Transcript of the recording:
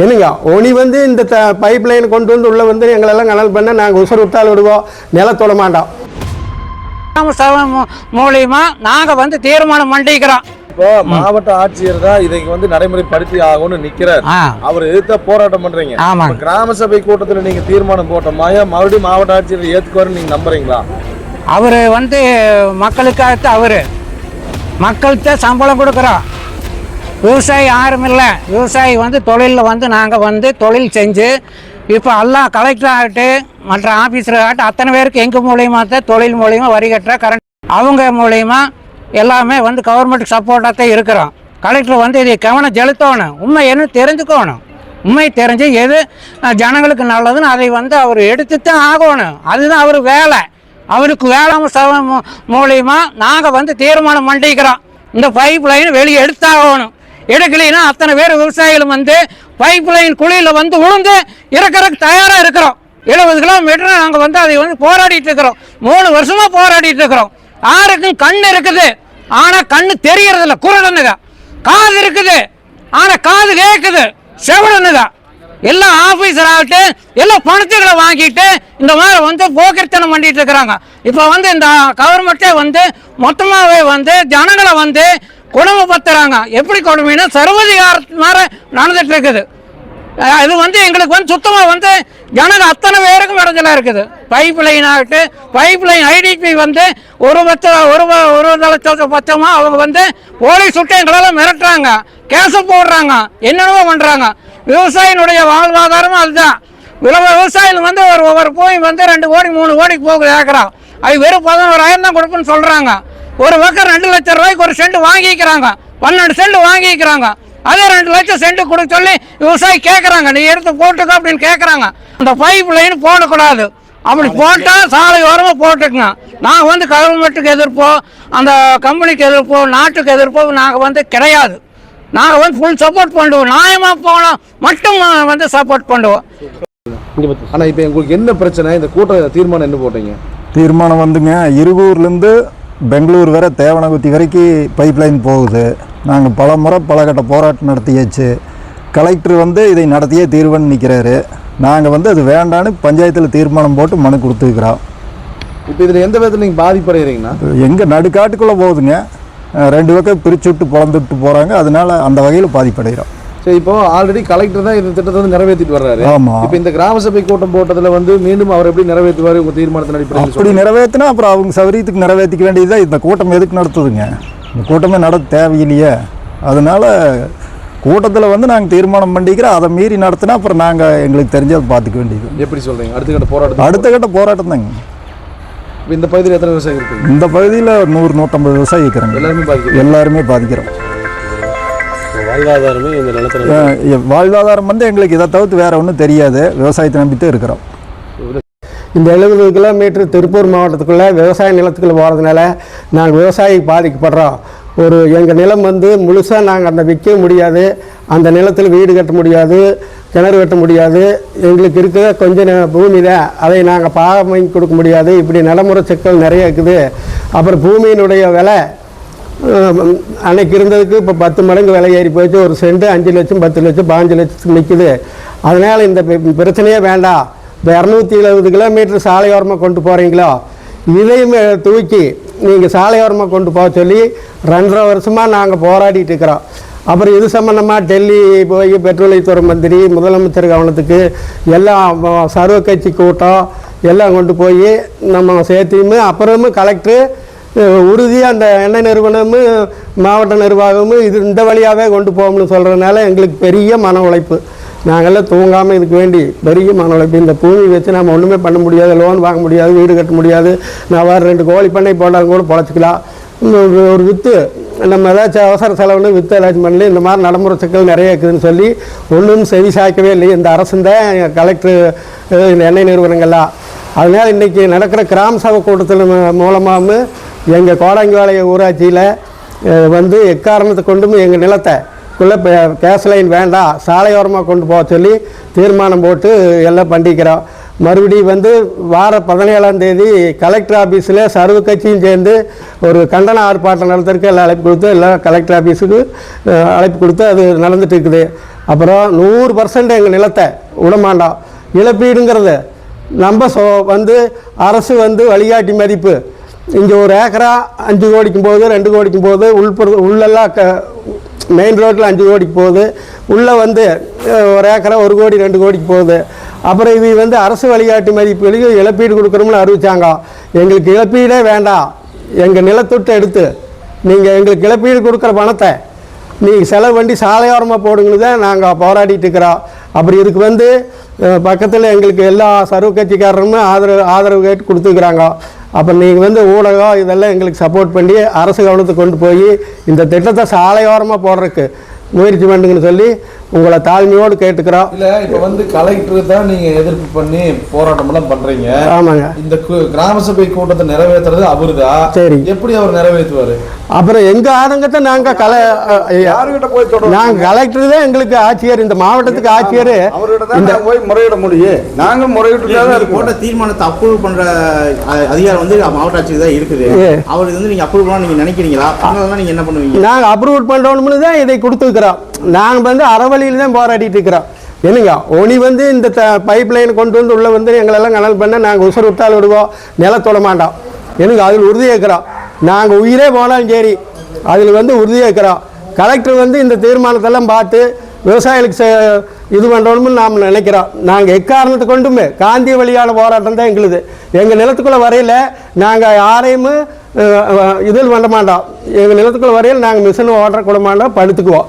என்னங்க ஒனி வந்து இந்த பைப் லைன் கொண்டு வந்து உள்ள வந்து எங்களெல்லாம் கனல் பண்ண நாங்கள் உசர் விட்டால் விடுவோம், நிலத்தோட மாட்டோம். மூலியமா நாங்கள் வந்து தீர்மானம் பண்ணிக்கிறோம். இப்போ மாவட்ட ஆட்சியர் தான் இதை வந்து நடைமுறைப்படுத்தி ஆகும்னு நிக்கிறார். அவர் எதிர்த்தா போராட்டம் பண்றீங்க. கிராம சபை கூட்டத்தில் நீங்க தீர்மானம் போட்ட மறுபடியும் மாவட்ட ஆட்சியர் ஏத்துக்குவாருன்னு நீங்க நம்புறீங்களா? அவரு வந்து மக்களுக்காக அவரு மக்கள்கிட்ட சம்பளம் கொடுக்குறோம். விவசாயி யாரும் இல்லை. விவசாயி வந்து தொழிலில் வந்து நாங்கள் வந்து தொழில் செஞ்சு இப்போ எல்லாம் கலெக்டர் ஆகட்டு மற்ற ஆஃபீஸர் ஆகட்டும் அத்தனை பேருக்கு எங்கள் மூலியமாக தான் தொழில் மூலியமாக வரி கட்டுற கரண்ட் அவங்க மூலியமாக எல்லாமே வந்து கவர்மெண்ட்டுக்கு சப்போர்ட்டாக தான் இருக்கிறோம். கலெக்டர் வந்து இதை கவனம் செலுத்தணும், உண்மை என்ன தெரிஞ்சுக்கணும். உண்மை தெரிஞ்சு எது ஜனங்களுக்கு நல்லதுன்னு அதை வந்து அவர் எடுத்து தான் ஆகணும். அதுதான் அவர் வேலை. அவருக்கு வேளாண் சபை மூலியமாக நாங்கள் வந்து தீர்மானம் பண்ணிக்கிறோம். இந்த பைப் லைன் வெளியே எடுத்தாகணும். எடுக்கலைன்னா அத்தனை பேர் விவசாயிகளும் வந்து பைப் லைன் குழியில் வந்து விழுந்து இறக்கிறதுக்கு தயாராக இருக்கிறோம். 70 கிலோமீட்டர் நாங்கள் வந்து அதை வந்து போராடிட்டு இருக்கிறோம். 3 வருஷமாக போராடிட்டு இருக்கிறோம். யாருக்கும் கண் இருக்குது, ஆனால் கண்ணு தெரியறதில்ல. குரடனுங்க. காது இருக்குது, ஆனால் காது கேட்குது. செவடனுங்க. எல்லாம் ஆஃபீஸர் ஆகிட்டு எல்லாம் பணத்துகளை வாங்கிட்டு இந்த மாதிரி வந்து போக்கிரத்தனம் பண்ணிட்டு இருக்கிறாங்க. இப்போ வந்து இந்த கவர்மெண்ட்டே வந்து மொத்தமாகவே வந்து ஜனங்களை வந்து கொடுமைப்படுத்துறாங்க. எப்படி கொடுமைன்னா சர்வதிகாரத்து மாதிரி நடந்துட்டு இருக்குது. இது வந்து எங்களுக்கு வந்து சுத்தமாக வந்து ஜனங்க அத்தனை பேருக்கும் இடைஞ்சலாக இருக்குது. பைப் லைன் ஆகிட்டு பைப் லைன் ஐடிபி வந்து ஒரு லட்சம் பட்சமாக அவங்க வந்து போலீஸ் சுட்டு எங்களெல்லாம் மிரட்டுறாங்க, கேஸை போடுறாங்க, என்னென்னவோ பண்ணுறாங்க. விவசாயினுடைய வாழ்வாதாரமும் அதுதான். விவசாயிகள் வந்து ஒவ்வொரு போய் வந்து 2 கோடி 3 கோடிக்கு போகுது ஏக்கரம். அது வெறும் 11,000 தான் கொடுப்புன்னு சொல்கிறாங்க. ஒரு பக்கம் 2 லட்சம் ரூபாய்க்கு ஒரு சென்ட் வாங்கிக்கிறாங்க, 12 சென்ட் வாங்கிக்கிறாங்க. அதே 2 லட்சம் சென்ட் கொடுக்க சொல்லி விவசாயி கேட்குறாங்க, நீ எடுத்து போட்டுக்க அப்படின்னு கேட்குறாங்க. அந்த பைப் லைன் போடக்கூடாது, அப்படி போட்டால் சாலை ஓரமாக போட்டுக்குங்க. நாங்கள் வந்து கவர்மெண்ட்டுக்கு எதிர்ப்போ அந்த கம்பெனிக்கு எதிர்ப்போ நாட்டுக்கு எதிர்ப்போ நாங்கள் வந்து கிடையாது. நாங்கள் வந்து ஃபுல் சப்போர்ட் பண்ணுவோம். நியாயமாக போனால் மட்டும் வந்து சப்போர்ட் பண்ணுவோம். ஆனால் இப்போ உங்களுக்கு என்ன பிரச்சனை? இந்த கூட்ட தீர்மானம் என்ன போட்டீங்க? தீர்மானம் வந்துங்க, இருகூர்லேருந்து பெங்களூர் வரை தேவனகுத்தி வரைக்கும் பைப் லைன் போகுது. நாங்கள் பல முறை பலகட்ட போராட்டம் நடத்தியாச்சு. கலெக்டர் வந்து இதை நடத்தியே தீர்வுன்னு நிற்கிறாரு. நாங்கள் வந்து அது வேண்டான்னு பஞ்சாயத்தில் தீர்மானம் போட்டு மனு கொடுத்துருக்குறோம். இப்போ இதில் எந்த விதத்தில் நீங்கள் பாதிப்படைகிறீங்கன்னா? எங்கள் நடுக்காட்டுக்குள்ளே போகுதுங்க, 2 பக்கம் பிரித்து விட்டு பிளந்துட்டு போகிறாங்க. அதனால அந்த வகையில் பாதிப்படைகிறோம். சரி, இப்போ ஆல்ரெடி கலெக்டர் தான் இந்த திட்டத்தை வந்து நிறைவேற்றிட்டு வர்றாரு. ஆமாம். இப்போ இந்த கிராம சபை கூட்டம் போட்டதில் வந்து மீண்டும் அவர் எப்படி நிறைவேற்றுவார் உங்கள் தீர்மானத்தின் அடிப்படையில்? அப்படி நிறைவேற்றினா அப்புறம் அவங்க சௌரியத்துக்கு நிறைவேற்றிக்க வேண்டியதுதான். இந்த கூட்டம் எதுக்கு நடத்துதுங்க? இந்த கூட்டமே நடத்த தேவையில்லையே. அதனால கூட்டத்தில் வந்து நாங்கள் தீர்மானம் பண்ணிக்கிறோம். அதை மீறி நடத்தினா அப்புறம் நாங்கள் எங்களுக்கு தெரிஞ்சதை பார்த்துக்க வேண்டியது. எப்படி சொல்கிறீங்க? அடுத்த கட்ட போராட்டம் தாங்க. இந்த பகுதியில் எத்தனை விவசாயி இருக்குது? இந்த பகுதியில் 100-150 விவசாயி இருக்கிறாங்க. எல்லாருமே பாதிக்கிறோம். வாழ்வாதாரமே இந்த நிலத்தில் வாழ்வாதாரம் வந்து எங்களுக்கு இதை தவிர்த்து வேற ஒன்றும் தெரியாது. விவசாயத்தை நம்பித்தான் இருக்கிறோம். இந்த 70 கிலோமீட்டர் திருப்பூர் மாவட்டத்துக்குள்ளே விவசாய நிலத்துக்குள்ளே போகிறதுனால நாங்கள் விவசாயி பாதிக்கப்படுறோம். எங்கள் நிலம் வந்து முழுசாக நாங்கள் அந்த விற்க முடியாது, அந்த நிலத்தில் வீடு கட்ட முடியாது, கிணறு வெட்ட முடியாது. எங்களுக்கு இருக்கிற கொஞ்சம் பூமி தான், அதை நாங்கள் பாகம் வாங்கி கொடுக்க முடியாது. இப்படி நடைமுறை சிக்கல் நிறைய இருக்குது. அப்புறம் பூமியினுடைய விலை அன்னைக்கு இருந்ததுக்கு இப்போ 10 மடங்கு விலை ஏறி போயிடுச்சு. ஒரு சென்ட் 5 லட்சம் 10 லட்சம் 15 லட்சத்துக்கு நிற்குது. அதனால் இந்த பிரச்சனையே வேண்டாம். இப்போ 270 கிலோமீட்டர் சாலையோரமாக கொண்டு போகிறீங்களோ இதையும் தூக்கி நீங்கள் சாலையோரமாக கொண்டு போக சொல்லி 2.5 வருஷமாக நாங்கள் போராடிட்டு இருக்கிறோம். அப்புறம் இது சம்மந்தமாக டெல்லி போய் பெட்ரோலியத்துறை மந்திரி முதலமைச்சர் கவனத்துக்கு எல்லாம் சர்வ கட்சி கூட்டம் எல்லாம் கொண்டு போய் நம்ம சேர்த்தியுமே அப்புறமும் கலெக்டரு உறுதியாக அந்த எண்ணெய் நிறுவனமும் மாவட்ட நிர்வாகமும் இந்த வழியாகவே கொண்டு போகணும்னு சொல்கிறதுனால எங்களுக்கு பெரிய மன உழைப்பு. நாங்கள்லாம் தூங்காமல் இதுக்கு வேண்டி பெரிய மன உழைப்பு. இந்த பூமி வச்சு நம்ம ஒன்றுமே பண்ண முடியாது, லோன் வாங்க முடியாது, வீடு கட்ட முடியாது. நான் வேறு 2 கோழி பண்ணை போட்டாலும் கூட பொழைச்சிக்கலாம். ஒரு விற்று நம்ம ஏதாச்சும் அவசர செலவுன்னு விற்று ஏதாச்சும் பண்ணல. இந்த மாதிரி நடைமுறை சிக்கல் நிறைய இருக்குதுன்னு சொல்லி ஒன்றும் செவி சாய்க்கவே இல்லை இந்த அரசுந்தான், கலெக்டர், இந்த எண்ணெய் நிறுவனங்கள்லாம். அதனால் இன்றைக்கி நடக்கிற கிராம சபை கூட்டத்தில் மூலமாகவும் எங்கள் கோடாங்கிவாளைய ஊராட்சியில் வந்து எக்காரணத்தை கொண்டும் எங்கள் நிலத்தைக்குள்ளே கேஸ் லைன் வேண்டாம், சாலையோரமாக கொண்டு போக சொல்லி தீர்மானம் போட்டு எல்லாம் பண்ணிக்கிறோம். மறுபடியும் வந்து வார 17ஆம் தேதி கலெக்டர் ஆஃபீஸில் சர்வ கட்சியும் சேர்ந்து ஒரு கண்டன ஆர்ப்பாட்டம் நடத்துறதுக்கு எல்லாம் அழைப்பு கொடுத்து எல்லாம் கலெக்டர் ஆஃபீஸுக்கு அழைப்பு கொடுத்து அது நடந்துட்டு இருக்குது. அப்புறம் 100% எங்கள் நிலத்தை விடமாண்டோம். இழப்பீடுங்கிறது நம்ம வந்து அரசு வந்து வழிகாட்டி மதிப்பு இங்கே ஒரு ஏக்கரா 5 கோடிக்கும் போகுது, 2 கோடிக்கும் போகுது, உள்ளெல்லாம் மெயின் ரோட்டில் 5 கோடிக்கு போகுது, உள்ளே வந்து ஒரு ஏக்கரா 1 கோடி 2 கோடிக்கு போகுது. அப்புறம் இது வந்து அரசு வழிகாட்டி மதிப்புகளுக்கு இழப்பீடு கொடுக்குறோம்னு அறிவிச்சாங்க. எங்களுக்கு இழப்பீடே வேண்டாம், எங்கள் நிலத்தொட்டு எடுத்து நீங்கள் எங்களுக்கு இழப்பீடு கொடுக்குற பணத்தை நீங்கள் செலவு பண்ணி சாலையோரமாக போடுங்கன்னு தான் நாங்கள் போராடிட்டு இருக்கிறோம். அப்படி இதுக்கு வந்து பக்கத்தில் எங்களுக்கு எல்லா சர்வ கட்சிக்காரருமே ஆதரவு கேட்டு கொடுத்துக்கிறாங்க. அப்போ நீங்கள் வந்து ஊடகம் இதெல்லாம் எங்களுக்கு சப்போர்ட் பண்ணி அரசு கவனத்துக்கு கொண்டு போய் இந்த திட்டத்தை சாலையோரமாக போடுறதுக்கு முயற்சி பண்ணுங்கன்னு சொல்லி உங்களை தாழ்மையோடு கேட்டுக்கிறோம். இல்ல இப்ப வந்து கலெக்டர் தான் நீங்க எதிர்ப்பு பண்ணி போராட்டம் எல்லாம் பண்றீங்க. ஆமாங்க. இந்த கிராம சபை கூட்டத்தை நிறைவேற்றுறது அவருதான். சரி, எப்படி அவர் நிறைவேற்றுவாரு? அப்புறம் எங்க ஆதங்கத்தை நாங்க யாருகிட்ட போய் சொல்றோம்? நாங்க கலெக்டர் தான் எங்களுக்கு ஆட்சியர், இந்த மாவட்டத்துக்கு ஆட்சியர். அவர்கிட்ட போய் முறையிட முடியும். நாங்க முறையிட்டு போட்ட தீர்மானத்தை அப்ரூவ் பண்ற அதிகாரம் வந்து மாவட்ட ஆட்சியர் தான் இருக்குது. அவருக்கு வந்து நீங்க அப்ரூவ் பண்ண நீங்க நினைக்கிறீங்களா? நீங்க என்ன பண்ணுவீங்க? நாங்க அப்ரூவ் பண்றோம்னு தான் இதை கொடுத்துருக்கிறோம். நாங்க வந்து அறவழியில் தான் போராடிட்டு இருக்கிறோம். என்னங்க ஒனி வந்து இந்த பைப் லைன் கொண்டு வந்து உள்ள வந்து எங்களெல்லாம் கனல் பண்ண நாங்கள் உசுறு விட்டால் விடுவோம், நிலத்தொட மாட்டோம். எனக்கு அதில் உறுதியாக இருக்கிறோம். நாங்கள் உயிரே போனாலும் சரி அதில் வந்து உறுதியாக இருக்கிறோம். கலெக்டர் வந்து இந்த தீர்மானத்தெல்லாம் பார்த்து விவசாயிகளுக்கு இது பண்ணுறோம்னு நாம் நினைக்கிறோம். நாங்கள் எக்காரணத்தை கொண்டுமே காந்திய வழியான போராட்டம் தான் எங்களுது. எங்கள் நிலத்துக்குள்ளே வரையில் நாங்கள் யாரையும் இதில் பண்ண மாட்டோம். எங்கள் நிலத்துக்குள்ளே வரையில் நாங்கள் மிஷின் ஓட்டக்கூட மாட்டோம், படுத்துக்குவோம்.